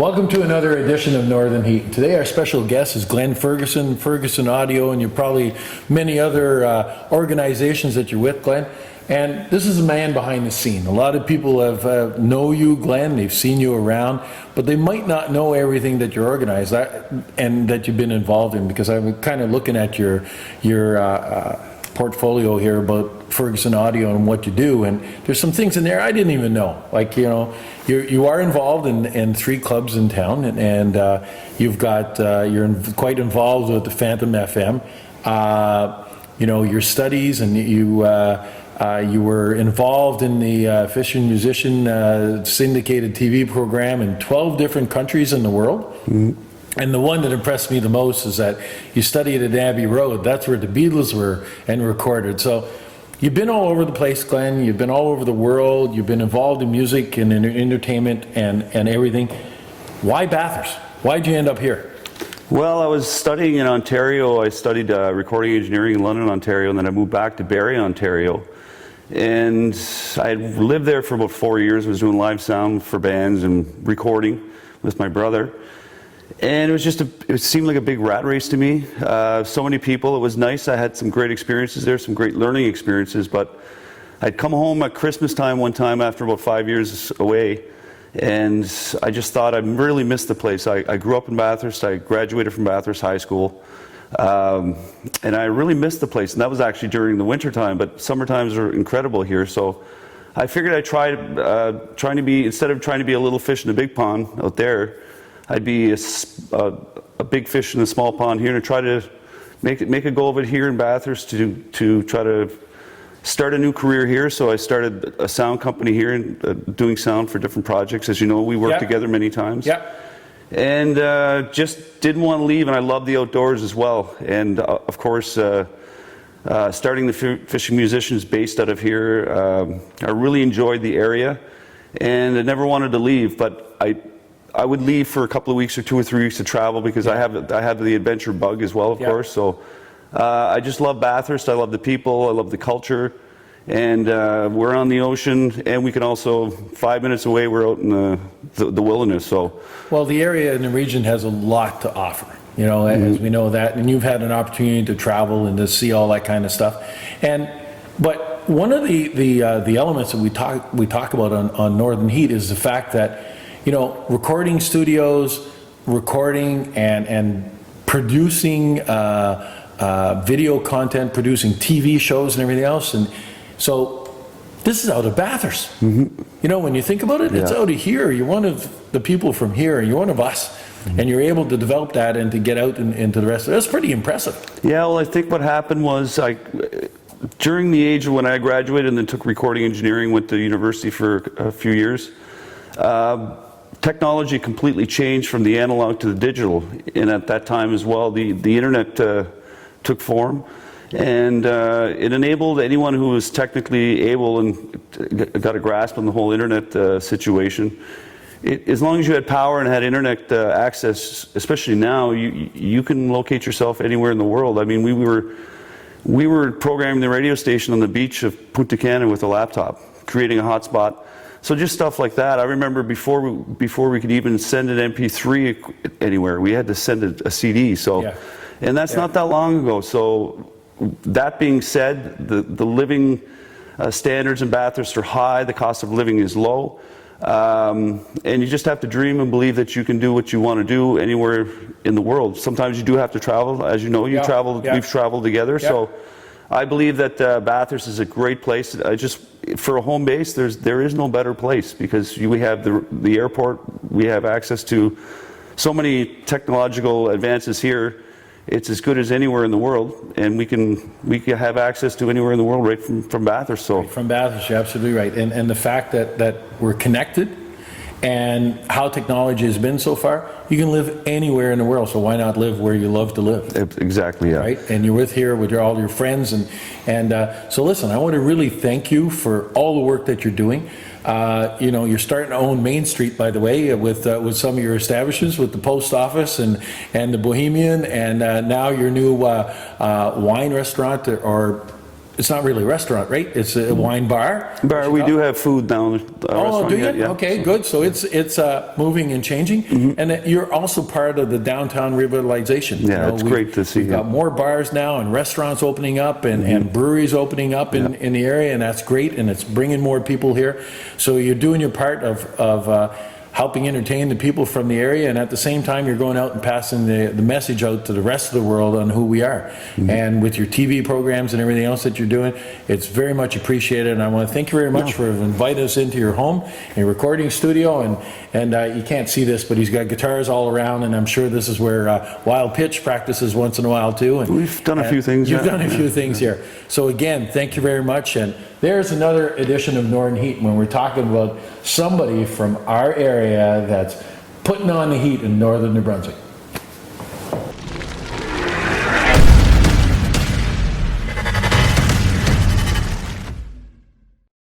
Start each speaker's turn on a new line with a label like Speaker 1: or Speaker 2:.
Speaker 1: Welcome to another edition of Northern Heat. Today our special guest is Glen Ferguson, Ferguson Audio, and you're probably many other organizations that you're with, Glen. And this is a man behind the scene. A lot of people have know you, Glen. They've seen you around, but they might not know everything that you're organized and that you've been involved in. Because I'm kind of looking at your portfolio here about Ferguson Audio and what you do, and there's some things in there I didn't even know. Like, you know, you are involved in 3 clubs in town, and you've got you're quite involved with the Phantom FM. You know, your studies, and you were involved in the Fish and Musician syndicated TV program in 12 different countries in the world. Mm-hmm. And the one that impressed me the most is that you studied at Abbey Road. That's where the Beatles were and recorded. So you've been all over the place, Glen. You've been all over the world. You've been involved in music and in entertainment and everything. Why Bathurst? Why'd you end up here?
Speaker 2: Well, I was studying in Ontario. I studied recording engineering in London, Ontario, and then I moved back to Barrie, Ontario. And I had lived there for about 4 years. I was doing live sound for bands and recording with my brother. And it was just it seemed like a big rat race to me. So many people. It was nice. I had some great experiences there, some great learning experiences. But I'd come home at Christmas time one time after about 5 years away, and I just thought I really missed the place. I grew up in Bathurst. I graduated from Bathurst High School, and I really missed the place. And that was actually during the winter time. But summer times are incredible here. So I figured I'd try trying to be, instead of trying to be a little fish in a big pond out there, I'd be a big fish in a small pond here, and try to make a go of it here in Bathurst to try to start a new career here. So I started a sound company here and doing sound for different projects. As you know, we worked together many times. Yeah. And just didn't want to leave, and I love the outdoors as well. And of course, starting the Fishing Musicians based out of here, I really enjoyed the area, and I never wanted to leave, but I would leave for a couple of weeks or 2 or 3 weeks to travel, because I have the adventure bug as well, of course. So I just love Bathurst. I love the people. I love the culture. And we're on the ocean, and we can also, 5 minutes away, we're out in the wilderness. So, well,
Speaker 1: the area and the region has a lot to offer, you know, as we know that. And you've had an opportunity to travel and to see all that kind of stuff. But one of the elements that we talk about on Northern Heat is the fact that, you know, recording studios, recording and producing video content, producing TV shows and everything else. And so this is out of Bathurst. Mm-hmm. You know, when you think about it, it's out of here. You're one of the people from here, and you're one of us. Mm-hmm. And you're able to develop that and to get out into the rest of it. That's pretty impressive. Yeah, well, I think what happened was during the age of when I graduated and then took recording engineering, went to university for a few years, technology completely changed from the analog to the digital, and at that time as well, the internet took form, and it enabled anyone who was technically able and got a grasp on the whole internet situation. As long as you had power and had internet access, especially now, you can locate yourself anywhere in the world. I mean, we were programming the radio station on the beach of Punta Cana with a laptop, creating a hotspot. So just stuff like that. I remember before we could even send an MP3 anywhere, we had to send a CD. So, and that's not that long ago. So that being said, the living standards in Bathurst are high. The cost of living is low, and you just have to dream and believe that you can do what you want to do anywhere in the world. Sometimes you do have to travel, as you know. We've traveled together. So I believe that Bathurst is a great place. For a home base, there is no better place, because we have the airport, we have access to so many technological advances here. It's as good as anywhere in the world, and we can have access to anywhere in the world right from Bathurst. So from Bathurst, you're absolutely right. And the fact that we're connected, and how technology has been so far, you can live anywhere in the world, so why not live where you love to live?
Speaker 2: Exactly, yeah.
Speaker 1: Right? And you're here with all your friends, and so listen, I want to really thank you for all the work that you're doing. You know, you're starting to own Main Street, by the way, with some of your establishments, with the post office and the Bohemian, and now your new wine restaurant, or
Speaker 3: it's not really a restaurant, right? It's a wine bar.
Speaker 2: Bar, we do have food now.
Speaker 3: Oh, do you?
Speaker 2: Yeah.
Speaker 3: Okay, good. So it's moving and changing, and you're also part of the downtown revitalization.
Speaker 2: Yeah, it's great to see.
Speaker 3: We've got more bars now and restaurants opening up and breweries opening up in the area, and that's great, and it's bringing more people here. So you're doing your part of helping entertain the people from the area, and at the same time you're going out and passing the message out to the rest of the world on who we are. And with your TV programs and everything else that you're doing, it's very much appreciated, and I want to thank you very much for inviting us into your home, your recording studio, and you can't see this, but he's got guitars all around, and I'm sure this is where Wild Pitch practices once in a while too. And
Speaker 2: we've done a few things.
Speaker 3: You've done a few things here. So again, thank you very much, and there's another edition of Northern Heat when we're talking about somebody from our area that's putting on the heat in northern New Brunswick.